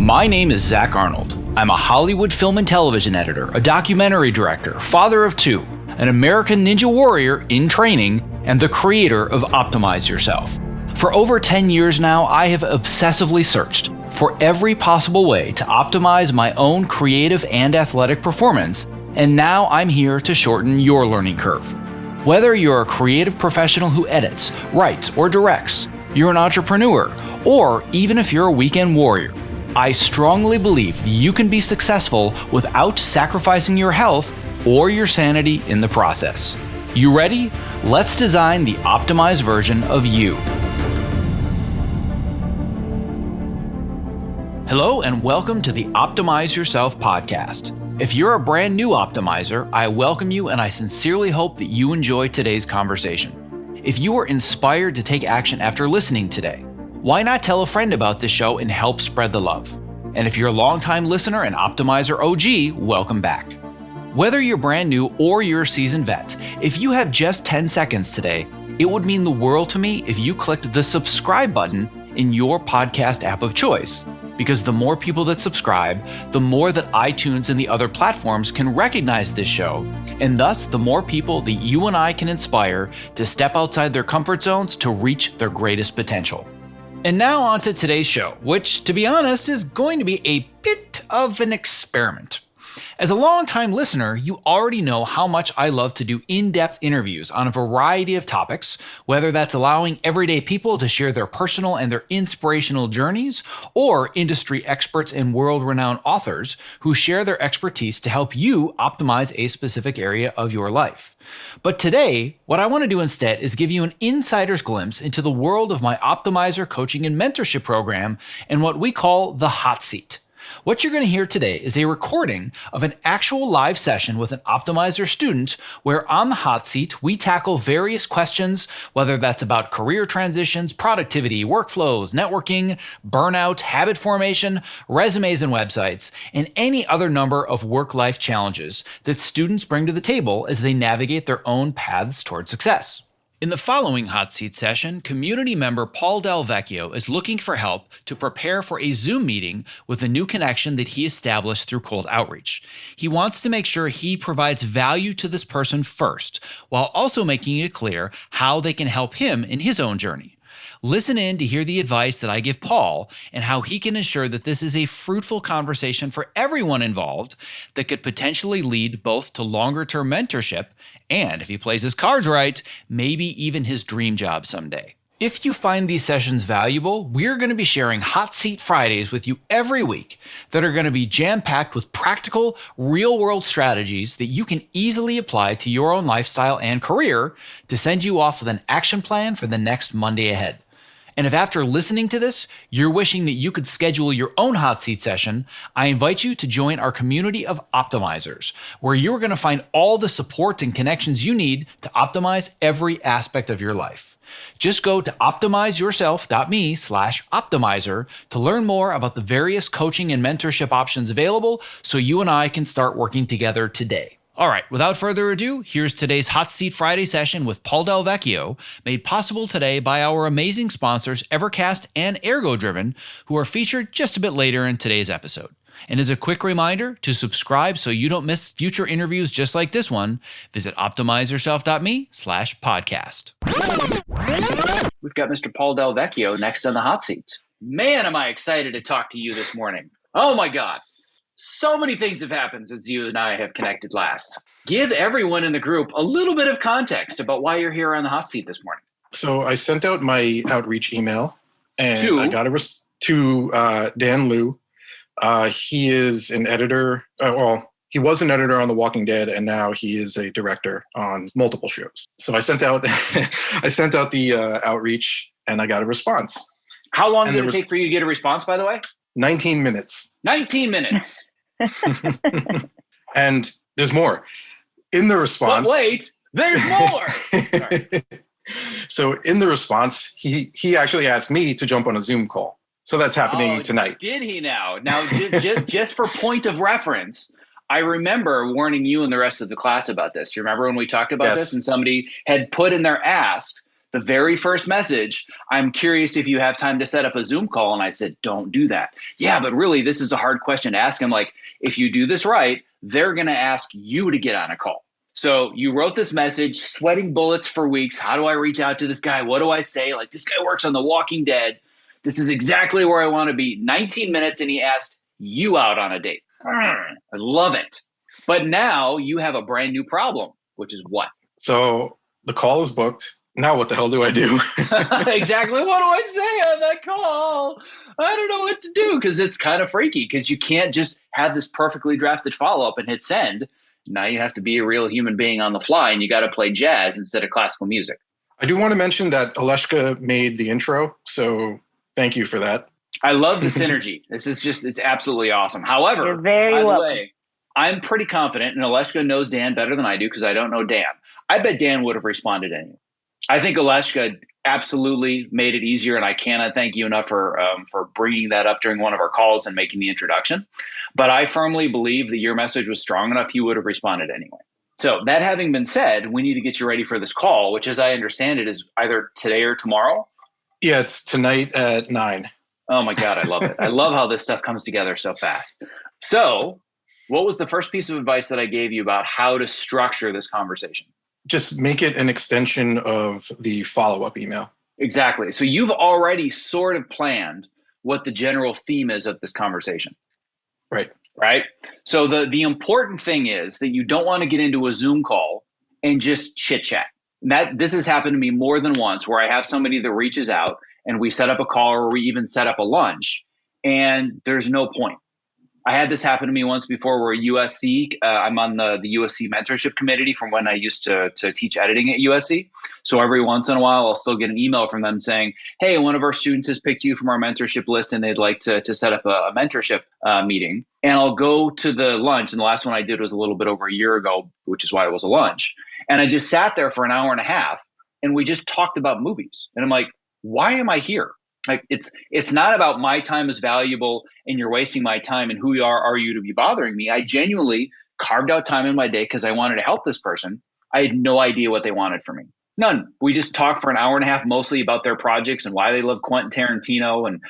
My name is Zach Arnold. I'm a Hollywood film and television editor, a documentary director, father of two, an American Ninja Warrior in training, and the creator of Optimize Yourself. For over 10 years now, I have obsessively searched for every possible way to optimize my own creative and athletic performance, and now I'm here to shorten your learning curve. Whether you're a creative professional who edits, writes, or directs, you're an entrepreneur, or even if you're a weekend warrior, I strongly believe that you can be successful without sacrificing your health or your sanity in the process. You ready? Let's design the optimized version of you. Hello and welcome to the Optimize Yourself podcast. If you're a brand new optimizer, I welcome you and I sincerely hope that you enjoy today's conversation. If you are inspired to take action after listening today, why not tell a friend about this show and help spread the love? And if you're a longtime listener and Optimizer OG, welcome back. Whether you're brand new or you're a seasoned vet, if you have just 10 seconds today, it would mean the world to me if you clicked the subscribe button in your podcast app of choice. Because the more people that subscribe, the more that iTunes and the other platforms can recognize this show, and thus the more people that you and I can inspire to step outside their comfort zones to reach their greatest potential. And now on to today's show, which, to be honest, is going to be a bit of an experiment. As a longtime listener, you already know how much I love to do in-depth interviews on a variety of topics, whether that's allowing everyday people to share their personal and their inspirational journeys, or industry experts and world-renowned authors who share their expertise to help you optimize a specific area of your life. But today, what I want to do instead is give you an insider's glimpse into the world of my Optimizer coaching and mentorship program and what we call the hot seat. What you're going to hear today is a recording of an actual live session with an Optimizer student where on the hot seat, we tackle various questions, whether that's about career transitions, productivity, workflows, networking, burnout, habit formation, resumes and websites, and any other number of work-life challenges that students bring to the table as they navigate their own paths toward success. In the following hot seat session, community member Paul Del Vecchio is looking for help to prepare for a Zoom meeting with a new connection that he established through cold outreach. He wants to make sure he provides value to this person first, while also making it clear how they can help him in his own journey. Listen in to hear the advice that I give Paul and how he can ensure that this is a fruitful conversation for everyone involved that could potentially lead both to longer-term mentorship and, if he plays his cards right, maybe even his dream job someday. If you find these sessions valuable, we're going to be sharing Hot Seat Fridays with you every week that are going to be jam-packed with practical, real-world strategies that you can easily apply to your own lifestyle and career to send you off with an action plan for the next Monday ahead. And if after listening to this, you're wishing that you could schedule your own hot seat session, I invite you to join our community of optimizers, where you're going to find all the support and connections you need to optimize every aspect of your life. Just go to optimizeyourself.me/optimizer to learn more about the various coaching and mentorship options available so you and I can start working together today. All right, without further ado, here's today's Hot Seat Friday session with Paul Del Vecchio, made possible today by our amazing sponsors, Evercast and ErgoDriven, who are featured just a bit later in today's episode. And as a quick reminder to subscribe so you don't miss future interviews just like this one, visit optimizeyourself.me/podcast. We've got Mr. Paul Del Vecchio next on the hot seat. Man, am I excited to talk to you this morning. Oh my God. So many things have happened since you and I have connected last. Give everyone in the group a little bit of context about why you're here on the hot seat this morning. So I sent out my outreach email and I got to Dan Liu. He is an editor. He was an editor on The Walking Dead, and now he is a director on multiple shows. So I sent out the outreach, and I got a response. How long did it take for you to get a response, by the way? 19 minutes. 19 minutes. And there's more. In the response... But wait, there's more! So in the response, he actually asked me to jump on a Zoom call. So that's happening tonight. Did he now? Now, just for point of reference, I remember warning you and the rest of the class about this. You remember when we talked about this and somebody had put in their ask The very first message, I'm curious if you have time to set up a Zoom call. And I said, don't do that. Yeah, but really, this is a hard question to ask. I'm like, if you do this right, they're going to ask you to get on a call. So you wrote this message, sweating bullets for weeks. How do I reach out to this guy? What do I say? Like, this guy works on The Walking Dead. This is exactly where I want to be. 19 minutes, and he asked you out on a date. I love it. But now you have a brand new problem, which is what? So the call is booked. Now what the hell do I do? Exactly. What do I say on that call? I don't know what to do, because it's kind of freaky, because you can't just have this perfectly drafted follow-up and hit send. Now you have to be a real human being on the fly, and you got to play jazz instead of classical music. I do want to mention that Aleshka made the intro, so thank you for that. I love the synergy. It's absolutely awesome. However, you're very by the welcome. way, I'm pretty confident, and Aleshka knows Dan better than I do because I don't know Dan. I bet Dan would have responded anyway. I think Aleshka absolutely made it easier, and I cannot thank you enough for bringing that up during one of our calls and making the introduction. But I firmly believe that your message was strong enough, you would have responded anyway. So that having been said, we need to get you ready for this call, which, as I understand it, is either today or tomorrow. Yeah, it's tonight at 9. Oh my God, I love it. I love how this stuff comes together so fast. So what was the first piece of advice that I gave you about how to structure this conversation? Just make it an extension of the follow-up email. Exactly. So you've already sort of planned what the general theme is of this conversation. Right. Right. So the important thing is that you don't want to get into a Zoom call and just chit chat. This has happened to me more than once, where I have somebody that reaches out and we set up a call, or we even set up a lunch, and there's no point. I had this happen to me once before, where USC, I'm on the USC mentorship committee from when I used to teach editing at USC. So every once in a while, I'll still get an email from them saying, hey, one of our students has picked you from our mentorship list and they'd like to set up a mentorship meeting. And I'll go to the lunch. And the last one I did was a little bit over a year ago, which is why it was a lunch. And I just sat there for an hour and a half and we just talked about movies. And I'm like, why am I here? Like, it's not about my time is valuable and you're wasting my time and who are you to be bothering me. I genuinely carved out time in my day because I wanted to help this person. I had no idea what they wanted from me. None. We just talked for an hour and a half, mostly about their projects and why they love Quentin Tarantino. And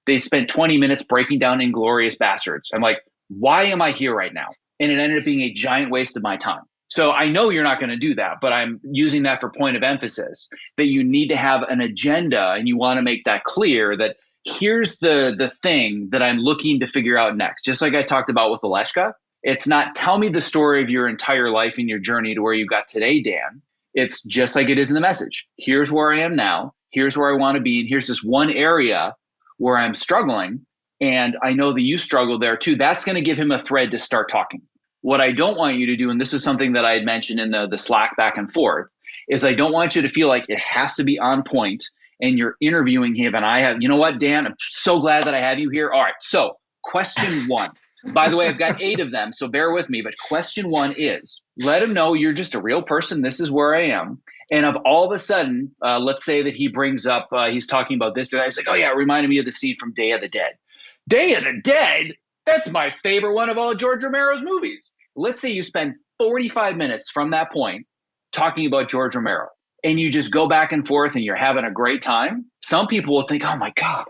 they spent 20 minutes breaking down Inglourious Bastards. I'm like, why am I here right now? And it ended up being a giant waste of my time. So I know you're not going to do that, but I'm using that for point of emphasis, that you need to have an agenda and you want to make that clear that here's the thing that I'm looking to figure out next. Just like I talked about with Aleshka, it's not tell me the story of your entire life and your journey to where you got today, Dan. It's just like it is in the message. Here's where I am now. Here's where I want to be. And here's this one area where I'm struggling. And I know that you struggle there too. That's going to give him a thread to start talking. What I don't want you to do, and this is something that I had mentioned in the Slack back and forth, is I don't want you to feel like it has to be on point and you're interviewing him. And I have, you know what, Dan, I'm so glad that I have you here. All right. So question 1, by the way, I've got 8 of them, so bear with me. But question 1 is let him know you're just a real person. This is where I am. And of all of a sudden, let's say that he brings up, he's talking about this. And I was like, oh yeah, it reminded me of the scene from Day of the Dead. Day of the Dead? That's my favorite one of all George Romero's movies. Let's say you spend 45 minutes from that point talking about George Romero and you just go back and forth and you're having a great time. Some people will think, oh my God,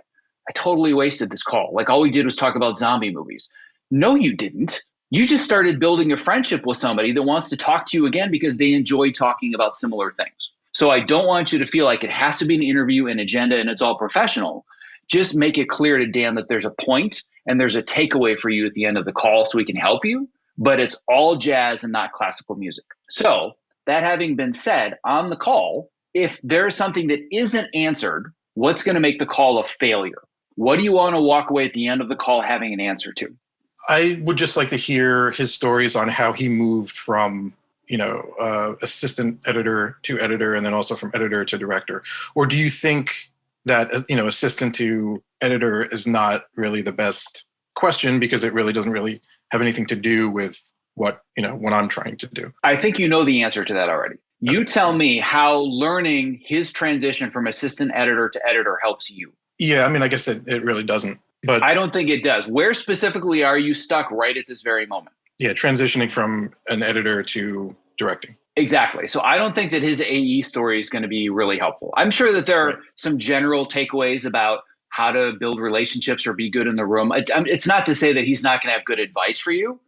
I totally wasted this call. Like all we did was talk about zombie movies. No, you didn't. You just started building a friendship with somebody that wants to talk to you again because they enjoy talking about similar things. So I don't want you to feel like it has to be an interview, an agenda, and it's all professional. Just make it clear to Dan that there's a point and there's a takeaway for you at the end of the call so we can help you, but it's all jazz and not classical music. So that having been said, on the call, if there's something that isn't answered, what's going to make the call a failure? What do you want to walk away at the end of the call having an answer to? I would just like to hear his stories on how he moved from, assistant editor to editor and then also from editor to director. Or do you think that, assistant to editor is not really the best question because it really doesn't really have anything to do with what I'm trying to do? I think you know the answer to that already. You tell me how learning his transition from assistant editor to editor helps you. Yeah, I guess it really doesn't. But I don't think it does. Where specifically are you stuck right at this very moment? Yeah, transitioning from an editor to directing. Exactly. So I don't think that his AE story is going to be really helpful. I'm sure that there are some general takeaways about how to build relationships or be good in the room. It's not to say that he's not going to have good advice for you,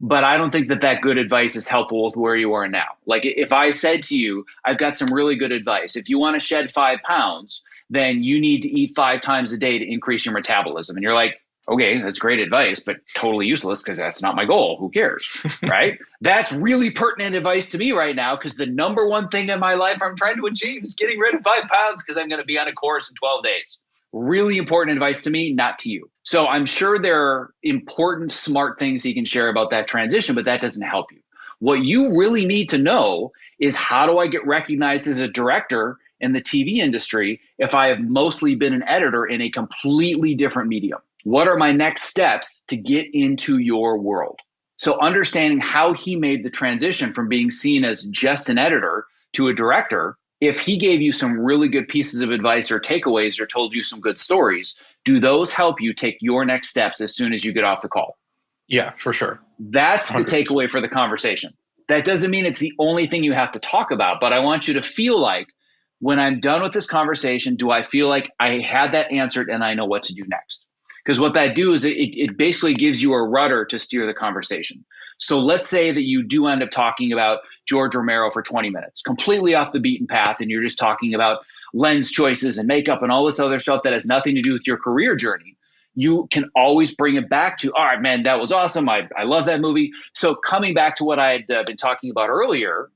but I don't think that that good advice is helpful with where you are now. Like if I said to you, I've got some really good advice. If you want to shed 5 pounds, then you need to eat 5 times a day to increase your metabolism. And you're like, okay, that's great advice, but totally useless because that's not my goal. Who cares, right? That's really pertinent advice to me right now because the number one thing in my life I'm trying to achieve is getting rid of 5 pounds because I'm going to be on a course in 12 days. Really important advice to me, not to you. So I'm sure there are important, smart things he can share about that transition, but that doesn't help you. What you really need to know is how do I get recognized as a director in the TV industry if I have mostly been an editor in a completely different medium? What are my next steps to get into your world? So understanding how he made the transition from being seen as just an editor to a director, if he gave you some really good pieces of advice or takeaways or told you some good stories, do those help you take your next steps as soon as you get off the call? Yeah, for sure. That's 100%. The takeaway for the conversation. That doesn't mean it's the only thing you have to talk about, but I want you to feel like when I'm done with this conversation, do I feel like I had that answered and I know what to do next? Because what that do is it basically gives you a rudder to steer the conversation. So let's say that you do end up talking about George Romero for 20 minutes, completely off the beaten path, and you're just talking about lens choices and makeup and all this other stuff that has nothing to do with your career journey. You can always bring it back to, all right, man, that was awesome. I love that movie. So coming back to what I had been talking about earlier,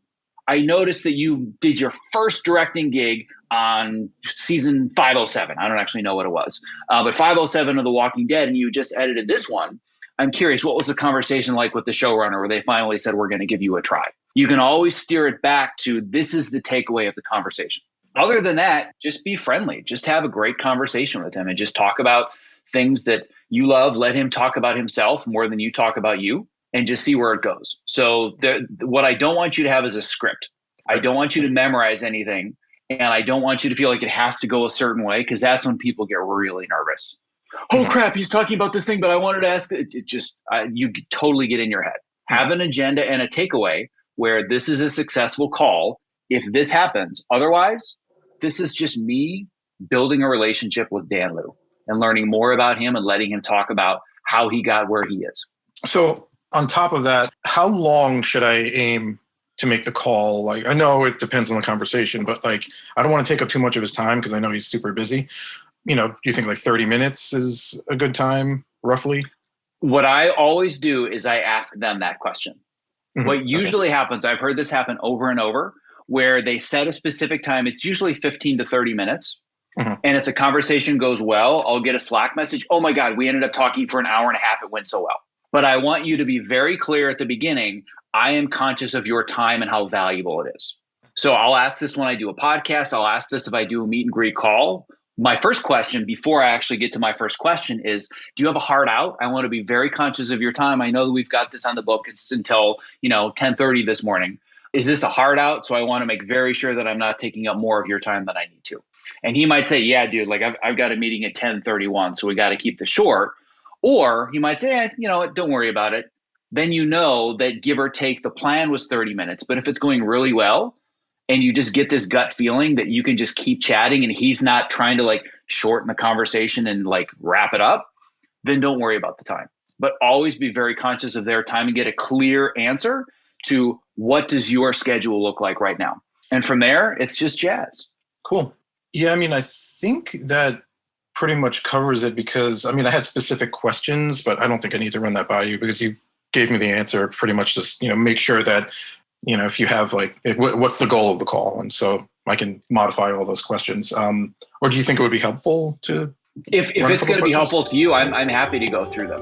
I noticed that you did your first directing gig on season 507. I don't actually know what it was, but 507 of The Walking Dead, and you just edited this one. I'm curious, what was the conversation like with the showrunner where they finally said, we're going to give you a try? You can always steer it back to this is the takeaway of the conversation. Other than that, just be friendly. Just have a great conversation with him and just talk about things that you love. Let him talk about himself more than you talk about you, and just see where it goes. So what I don't want you to have is a script. I don't want you to memorize anything. And I don't want you to feel like it has to go a certain way, because that's when people get really nervous. Oh, crap, he's talking about this thing, but I wanted to ask. You totally get in your head. Have an agenda and a takeaway where this is a successful call if this happens. Otherwise, this is just me building a relationship with Dan Liu and learning more about him and letting him talk about how he got where he is. So on top of that, how long should I aim to make the call? Like, I know it depends on the conversation, but like, I don't want to take up too much of his time because I know he's super busy. Do you think like 30 minutes is a good time, roughly? What I always do is I ask them that question. Mm-hmm. What usually happens, I've heard this happen over and over, where they set a specific time. It's usually 15 to 30 minutes. Mm-hmm. And if the conversation goes well, I'll get a Slack message. Oh my God, we ended up talking for an hour and a half. It went so well. But I want you to be very clear at the beginning. I am conscious of your time and how valuable it is. So I'll ask this when I do a podcast. I'll ask this if I do a meet and greet call. My first question before I actually get to my first question is, do you have a hard out? I want to be very conscious of your time. I know that we've got this on the book. It's until 10:30 this morning. Is this a hard out? So I want to make very sure that I'm not taking up more of your time than I need to. And he might say, yeah, dude, like I've got a meeting at 10:31, so we got to keep this short. Or he might say, don't worry about it. Then you know that give or take the plan was 30 minutes. But if it's going really well and you just get this gut feeling that you can just keep chatting and he's not trying to like shorten the conversation and like wrap it up, then don't worry about the time. But always be very conscious of their time and get a clear answer to what does your schedule look like right now. And from there, it's just jazz. Cool. Yeah, I think that pretty much covers it because, I had specific questions, but I don't think I need to run that by you because you gave me the answer. Pretty much just, make sure that, if you have what's the goal of the call? And so I can modify all those questions. Or do you think it would be helpful to? If it's going to be helpful to you, I'm happy to go through them.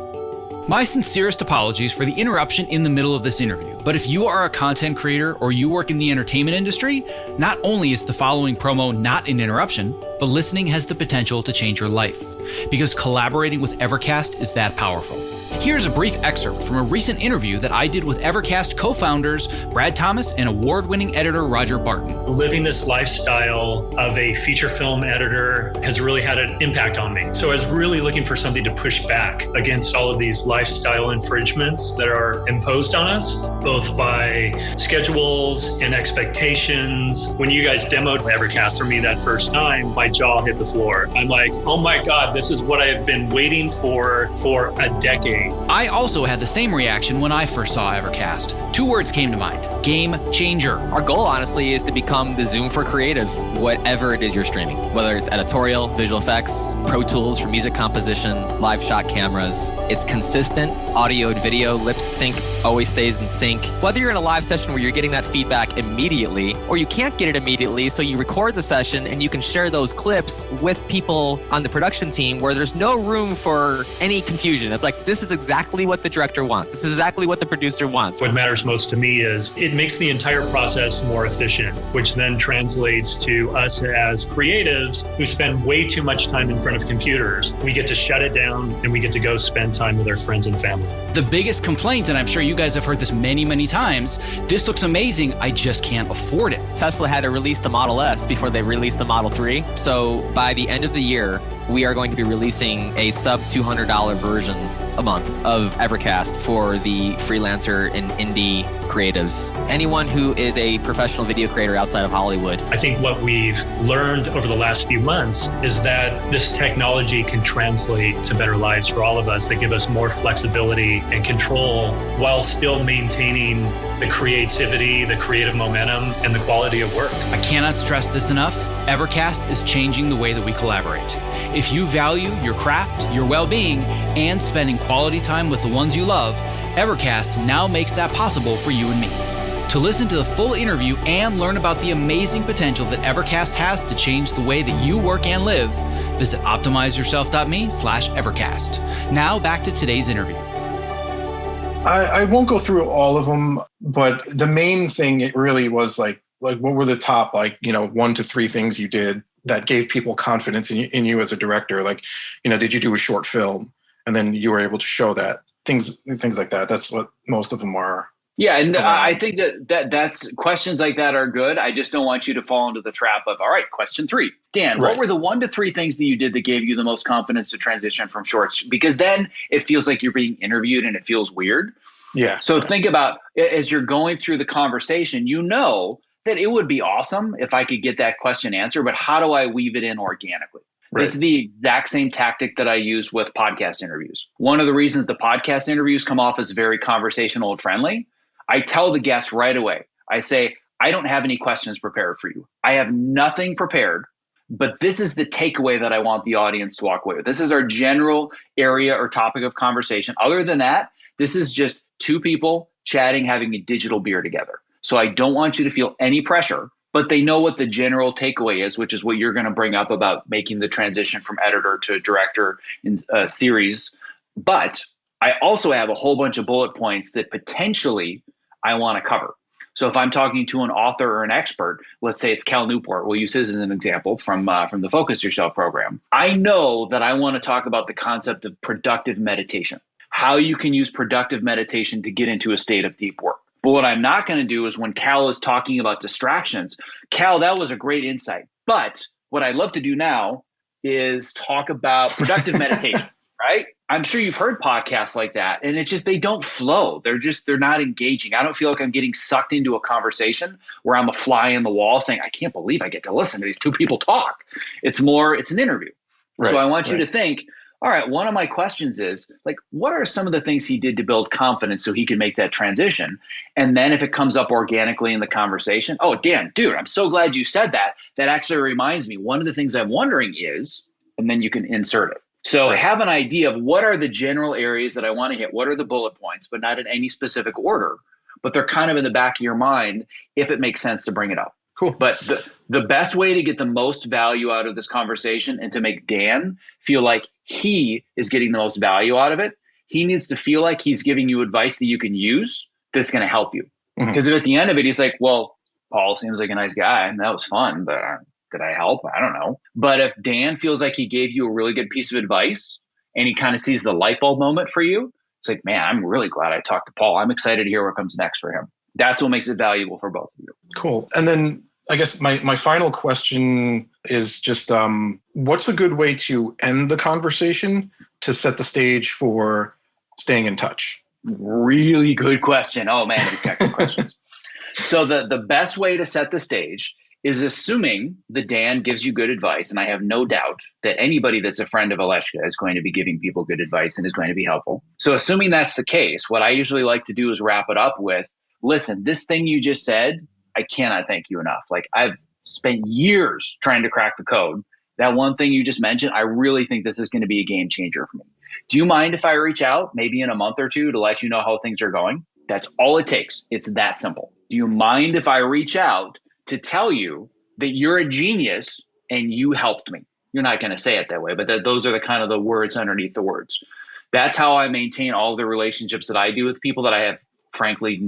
My sincerest apologies for the interruption in the middle of this interview, but if you are a content creator or you work in the entertainment industry, not only is the following promo not an interruption, but listening has the potential to change your life, because collaborating with Evercast is that powerful. Here's a brief excerpt from a recent interview that I did with Evercast co-founders Brad Thomas and award-winning editor Roger Barton. Living this lifestyle of a feature film editor has really had an impact on me. So I was really looking for something to push back against all of these lifestyle infringements that are imposed on us, both by schedules and expectations. When you guys demoed Evercast for me that first time, my jaw hit the floor. I'm like, oh my God, this is what I've been waiting for a decade. I also had the same reaction when I first saw Evercast. 2 words came to mind: game changer. Our goal, honestly, is to become the Zoom for creatives, whatever it is you're streaming, whether it's editorial, visual effects, Pro Tools for music composition, live shot cameras. It's consistent audio and video, lip sync, always stays in sync. Whether you're in a live session where you're getting that feedback immediately, or you can't get it immediately, so you record the session and you can share those clips with people on the production team where there's no room for any confusion. It's like, this is exactly what the director wants. This is exactly what the producer wants. What matters most to me is it makes the entire process more efficient, which then translates to us as creatives who spend way too much time in front of computers. We get to shut it down and we get to go spend time with our friends and family. The biggest complaint, and I'm sure you guys have heard this many, many times, this looks amazing, I just can't afford it. Tesla had to release the Model S before they released the Model 3. So by the end of the year, we are going to be releasing a sub $200 version a month of Evercast for the freelancer and indie creatives. Anyone who is a professional video creator outside of Hollywood. I think what we've learned over the last few months is that this technology can translate to better lives for all of us that give us more flexibility and control while still maintaining the creativity, the creative momentum, and the quality of work. I cannot stress this enough. Evercast is changing the way that we collaborate. If you value your craft, your well-being, and spending quality time with the ones you love, Evercast now makes that possible for you and me. To listen to the full interview and learn about the amazing potential that Evercast has to change the way that you work and live, visit optimizeyourself.me/Evercast. Now back to today's interview. I won't go through all of them, but the main thing, it really was like what were the top, 1 to 3 things you did that gave people confidence in you as a director? Like, did you do a short film and then you were able to show that? Things like that. That's what most of them are. Yeah, and I think that's questions like that are good. I just don't want you to fall into the trap of, all right, question 3. Dan, what were the 1 to 3 things that you did that gave you the most confidence to transition from shorts? Because then it feels like you're being interviewed and it feels weird. Yeah. So think about, as you're going through the conversation, that it would be awesome if I could get that question answered, but how do I weave it in organically? Right. This is the exact same tactic that I use with podcast interviews. One of the reasons the podcast interviews come off as very conversational and friendly, I tell the guest right away, I say, I don't have any questions prepared for you. I have nothing prepared, but this is the takeaway that I want the audience to walk away with. This is our general area or topic of conversation. Other than that, this is just 2 people chatting, having a digital beer together. So I don't want you to feel any pressure, but they know what the general takeaway is, which is what you're going to bring up about making the transition from editor to director in a series. But I also have a whole bunch of bullet points that potentially I want to cover. So if I'm talking to an author or an expert, let's say it's Cal Newport, we'll use his as an example from the Focus Yourself program. I know that I want to talk about the concept of productive meditation, how you can use productive meditation to get into a state of deep work. But what I'm not going to do is when Cal is talking about distractions, Cal, that was a great insight. But what I'd love to do now is talk about productive meditation, right? I'm sure you've heard podcasts like that, and it's just, they don't flow. They're not engaging. I don't feel like I'm getting sucked into a conversation where I'm a fly in the wall saying, I can't believe I get to listen to these 2 people talk. It's an interview. Right, so I want you to think, all right, one of my questions is, what are some of the things he did to build confidence so he can make that transition? And then if it comes up organically in the conversation, oh, Dan, dude, I'm so glad you said that. That actually reminds me, one of the things I'm wondering is, and then you can insert it. So have an idea of what are the general areas that I want to hit, what are the bullet points, but not in any specific order, but they're kind of in the back of your mind if it makes sense to bring it up. Cool. But the best way to get the most value out of this conversation and to make Dan feel like he is getting the most value out of it, he needs to feel like he's giving you advice that you can use that's going to help you. Because if at the end of it, he's like, well, Paul seems like a nice guy and that was fun, but did I help? I don't know. But if Dan feels like he gave you a really good piece of advice and he kind of sees the light bulb moment for you, it's like, man, I'm really glad I talked to Paul. I'm excited to hear what comes next for him. That's what makes it valuable for both of you. Cool. And then I guess my final question is just, what's a good way to end the conversation to set the stage for staying in touch? Really good question. Oh man, you've got good questions. So the best way to set the stage is assuming that Dan gives you good advice. And I have no doubt that anybody that's a friend of Aleshka is going to be giving people good advice and is going to be helpful. So assuming that's the case, what I usually like to do is wrap it up with, listen, this thing you just said, I cannot thank you enough. Like, I've spent years trying to crack the code. That one thing you just mentioned, I really think this is going to be a game changer for me. Do you mind if I reach out maybe in a month or two to let you know how things are going? That's all it takes. It's that simple. Do you mind if I reach out to tell you that you're a genius and you helped me? You're not going to say it that way, but those are the kind of the words underneath the words. That's how I maintain all the relationships that I do with people that I have, frankly,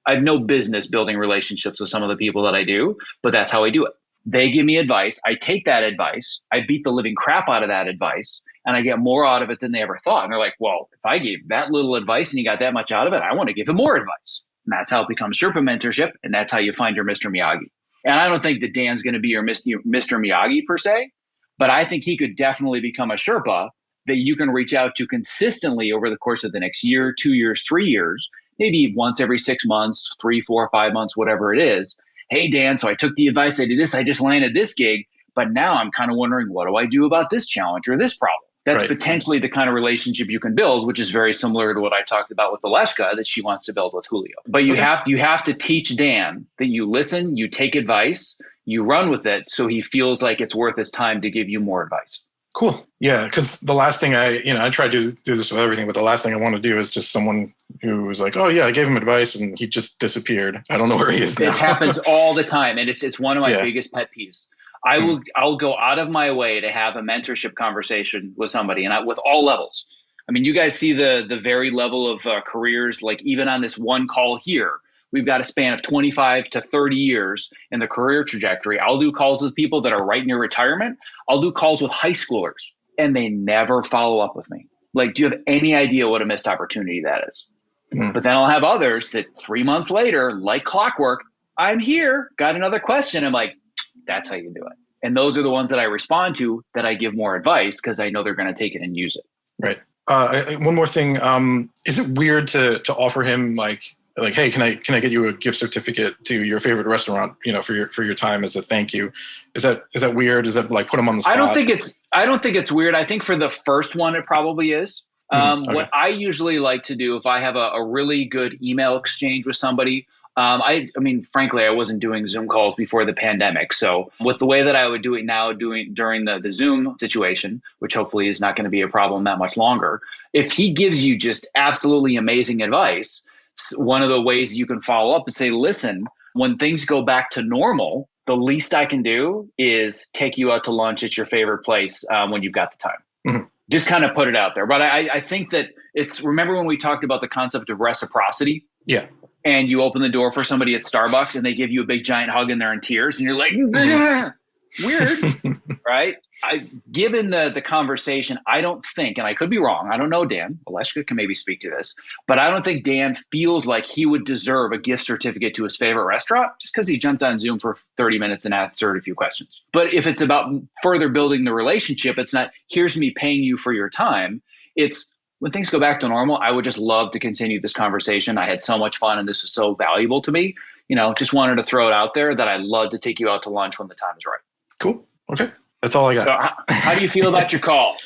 I have no business building relationships with some of the people that I do, but that's how I do it. They give me advice. I take that advice. I beat the living crap out of that advice, and I get more out of it than they ever thought. And they're like, well, if I gave that little advice and you got that much out of it, I want to give him more advice. And that's how it becomes Sherpa mentorship. And that's how you find your Mr. Miyagi. And I don't think that Dan's going to be your Mr. Miyagi per se, but I think he could definitely become a Sherpa that you can reach out to consistently over the course of the next year, 2 years, 3 years, maybe once every 6 months, 3, 4, 5 months, whatever it is. Hey, Dan, so I took the advice. I did this. I just landed this gig. But now I'm kind of wondering, what do I do about this challenge or this problem? That's potentially the kind of relationship you can build, which is very similar to what I talked about with Aleshka that she wants to build with Julio. But you have to teach Dan that you listen, you take advice, you run with it, so he feels like it's worth his time to give you more advice. Cool. Yeah, because the last thing I try to do this with everything, but the last thing I want to do is just someone who was like, oh yeah, I gave him advice and he just disappeared. I don't know where he is now. It happens all the time, and it's one of my biggest pet peeves. I'll go out of my way to have a mentorship conversation with somebody, and with all levels. I mean, you guys see the very level of careers, like even on this one call here, we've got a span of 25 to 30 years in the career trajectory. I'll do calls with people that are right near retirement. I'll do calls with high schoolers, and they never follow up with me. Like, do you have any idea what a missed opportunity that is? But then I'll have others that 3 months later, like clockwork, I'm here, got another question. I'm like, that's how you do it. And those are the ones that I respond to, that I give more advice because I know they're going to take it and use it. Right. One more thing. Is it weird to offer him like, hey, can I get you a gift certificate to your favorite restaurant, for your time as a thank you? Is that weird? Is that like put him on the spot? I don't think it's weird. I think for the first one, it probably is. Okay. What I usually like to do if I have a really good email exchange with somebody, I mean, frankly, I wasn't doing Zoom calls before the pandemic. So with the way that I would do it now, during the Zoom situation, which hopefully is not going to be a problem that much longer, if he gives you just absolutely amazing advice, one of the ways you can follow up is say, listen, when things go back to normal, the least I can do is take you out to lunch at your favorite place when you've got the time. Mm-hmm. Just kind of put it out there. But I think that remember when we talked about the concept of reciprocity? Yeah. And you open the door for somebody at Starbucks and they give you a big giant hug and they're in tears and you're like, weird, right? Given the conversation, I don't think, and I could be wrong, I don't know Dan, Aleshka can maybe speak to this, but I don't think Dan feels like he would deserve a gift certificate to his favorite restaurant just because he jumped on Zoom for 30 minutes and answered a few questions. But if it's about further building the relationship, it's not, here's me paying you for your time. It's, when things go back to normal, I would just love to continue this conversation. I had so much fun and this was so valuable to me. Just wanted to throw it out there that I'd love to take you out to lunch when the time is right. Cool. Okay. That's all I got. So how do you feel about your call?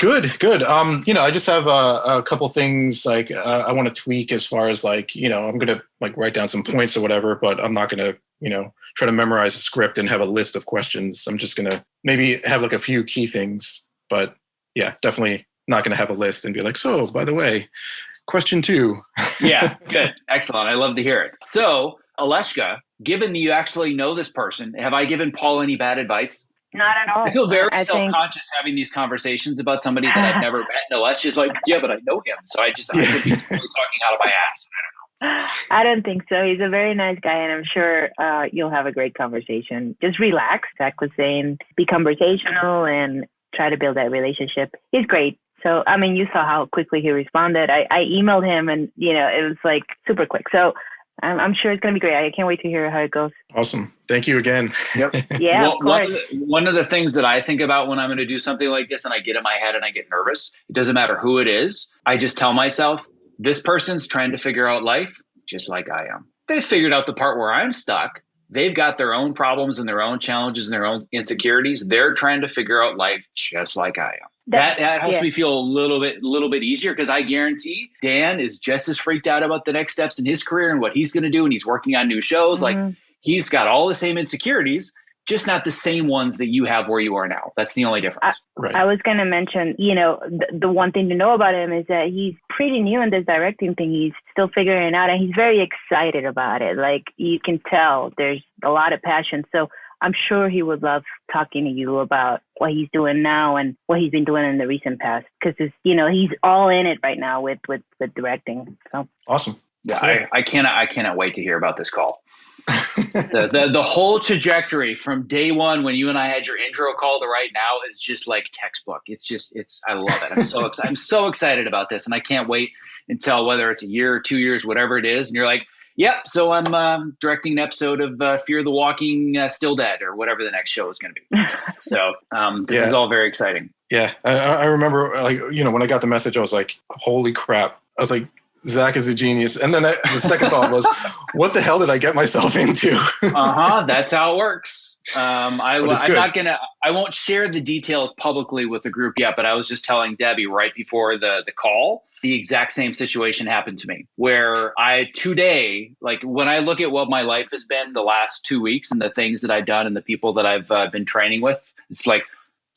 Good. I just have a couple things like I want to tweak as far as like, I'm going to like write down some points or whatever, but I'm not going to, try to memorize a script and have a list of questions. I'm just going to maybe have like a few key things, but yeah, definitely not going to have a list and be like, so by the way, question 2. Yeah, good. Excellent. I love to hear it. So Aleshka, given that you actually know this person, have I given Paul any bad advice? Not at all. I feel very self-conscious having these conversations about somebody that I've never met. No, that's just like, yeah, but I know him. So I could be totally talking out of my ass. I don't know. I don't think so. He's a very nice guy, and I'm sure you'll have a great conversation. Just relax. Zach was saying, be conversational and try to build that relationship. He's great. So, I mean, you saw how quickly he responded. I emailed him and, it was like super quick. So I'm sure it's going to be great. I can't wait to hear how it goes. Awesome. Thank you again. Yep. Yeah, well, of course. One of the things that I think about when I'm going to do something like this and I get in my head and I get nervous, it doesn't matter who it is. I just tell myself, this person's trying to figure out life just like I am. They figured out the part where I'm stuck. They've got their own problems and their own challenges and their own insecurities. They're trying to figure out life just like I am. That helps me feel a little bit easier, because I guarantee Dan is just as freaked out about the next steps in his career and what he's going to do. And he's working on new shows. Mm-hmm. Like, he's got all the same insecurities, just not the same ones that you have where you are now. That's the only difference. I was going to mention, the one thing to know about him is that he's pretty new in this directing thing. He's still figuring it out, and he's very excited about it. Like, you can tell there's a lot of passion. So I'm sure he would love talking to you about what he's doing now and what he's been doing in the recent past, because he's all in it right now with directing. So awesome. Yeah, I cannot wait to hear about this call. The whole trajectory from day one when you and I had your intro call to right now is just like textbook. I love it. I'm so excited about this, and I can't wait until, whether it's a year or 2 years, whatever it is, and you're like, yep, so I'm directing an episode of Fear the Walking Still Dead, or whatever the next show is going to be. So this is all very exciting. Yeah, I remember, when I got the message, I was like, holy crap. I was like, Zach is a genius. And then the second thought was, what the hell did I get myself into? That's how it works. I won't share the details publicly with the group yet, but I was just telling Debbie right before the call, the exact same situation happened to me, where today, like, when I look at what my life has been the last 2 weeks and the things that I've done and the people that I've been training with, it's like,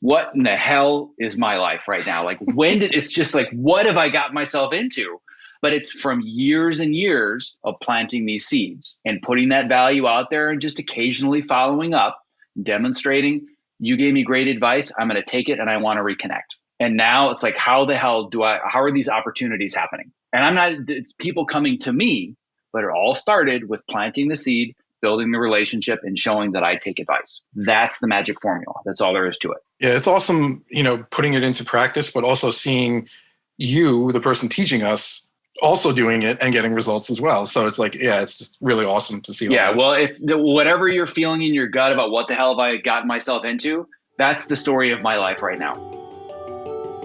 what in the hell is my life right now? Like, it's just like, what have I got myself into? But it's from years and years of planting these seeds and putting that value out there, and just occasionally following up, demonstrating, you gave me great advice, I'm going to take it and I want to reconnect. And now it's like, how are these opportunities happening? And it's people coming to me, but it all started with planting the seed, building the relationship, and showing that I take advice. That's the magic formula. That's all there is to it. Yeah, it's awesome, putting it into practice, but also seeing you, the person teaching us, also doing it and getting results as well. So it's like, it's just really awesome to see. Yeah. Well, if whatever you're feeling in your gut about what the hell have I gotten myself into, that's the story of my life right now.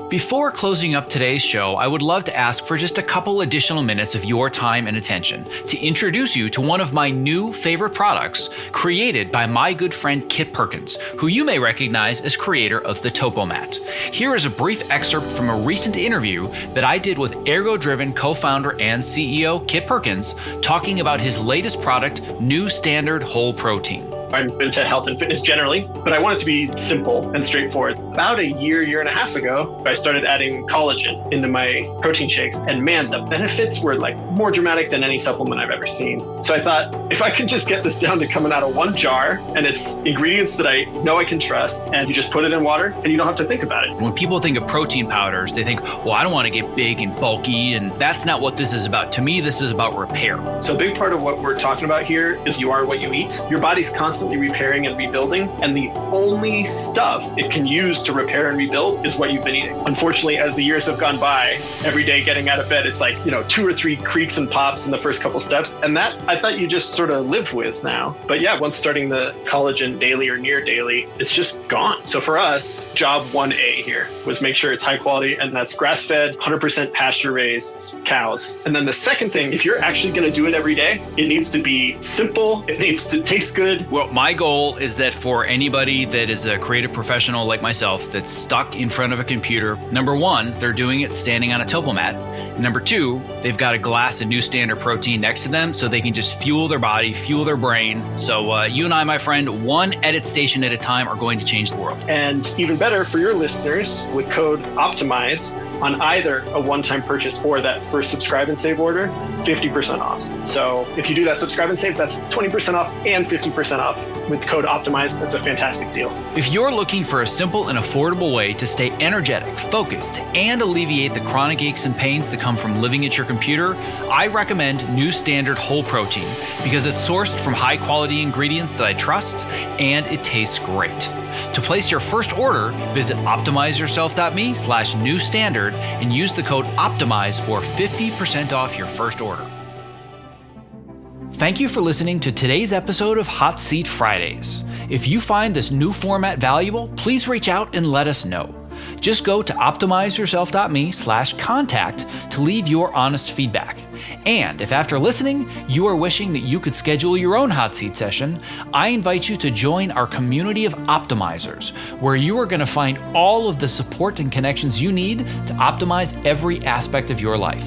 Before closing up today's show, I would love to ask for just a couple additional minutes of your time and attention to introduce you to one of my new favorite products created by my good friend Kit Perkins, who you may recognize as creator of the Topomat. Here is a brief excerpt from a recent interview that I did with Ergo-Driven co-founder and CEO Kit Perkins, talking about his latest product, New Standard Whole Protein. I'm into health and fitness generally, but I want it to be simple and straightforward. About a year and a half ago, I started adding collagen into my protein shakes. And man, the benefits were like more dramatic than any supplement I've ever seen. So I thought, if I can just get this down to coming out of one jar, and it's ingredients that I know I can trust, and you just put it in water and you don't have to think about it. When people think of protein powders, they think, well, I don't want to get big and bulky. And that's not what this is about. To me, this is about repair. So a big part of what we're talking about here is you are what you eat. Your body's constantly repairing and rebuilding, and the only stuff it can use to repair and rebuild is what you've been eating. Unfortunately, as the years have gone by, every day getting out of bed, it's like, 2 or 3 creaks and pops in the first couple steps, and that I thought you just sort of live with now. But yeah, once starting the collagen daily or near daily, it's just gone. So for us, job 1A here was make sure it's high quality, and that's grass-fed, 100% pasture-raised cows. And then the second thing, if you're actually going to do it every day, it needs to be simple, it needs to taste good. Well, my goal is that for anybody that is a creative professional like myself that's stuck in front of a computer, number one, they're doing it standing on a Topomat. Number two, they've got a glass of New Standard Protein next to them so they can just fuel their body, fuel their brain. So you and I, my friend, one edit station at a time are going to change the world. And even better for your listeners, with code OPTIMIZE on either a one-time purchase or that first subscribe and save order, 50% off. So if you do that subscribe and save, that's 20% off and 50% off. With code OPTIMIZE, that's a fantastic deal. If you're looking for a simple and affordable way to stay energetic, focused, and alleviate the chronic aches and pains that come from living at your computer, I recommend New Standard Whole Protein because it's sourced from high-quality ingredients that I trust, and it tastes great. To place your first order, visit optimizeyourself.me/newstandard and use the code OPTIMIZE for 50% off your first order. Thank you for listening to today's episode of Hot Seat Fridays. If you find this new format valuable, please reach out and let us know. Just go to optimizeyourself.me/contact to leave your honest feedback. And if after listening, you are wishing that you could schedule your own hot seat session, I invite you to join our community of optimizers, where you are going to find all of the support and connections you need to optimize every aspect of your life.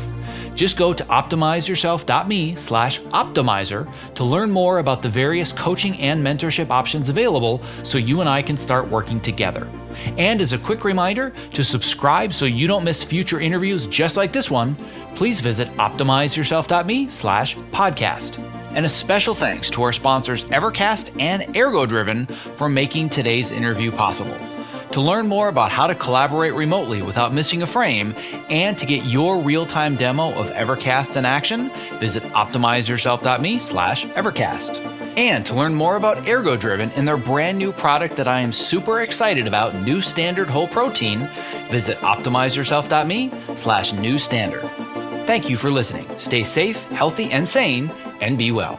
Just go to optimizeyourself.me/optimizer to learn more about the various coaching and mentorship options available so you and I can start working together. And as a quick reminder to subscribe so you don't miss future interviews just like this one, please visit optimizeyourself.me/podcast. And a special thanks to our sponsors Evercast and ErgoDriven for making today's interview possible. To learn more about how to collaborate remotely without missing a frame and to get your real-time demo of Evercast in action, visit optimizeyourself.me/Evercast. And to learn more about ErgoDriven and their brand new product that I am super excited about, New Standard Whole Protein, visit optimizeyourself.me/New Standard. Thank you for listening. Stay safe, healthy, and sane, and be well.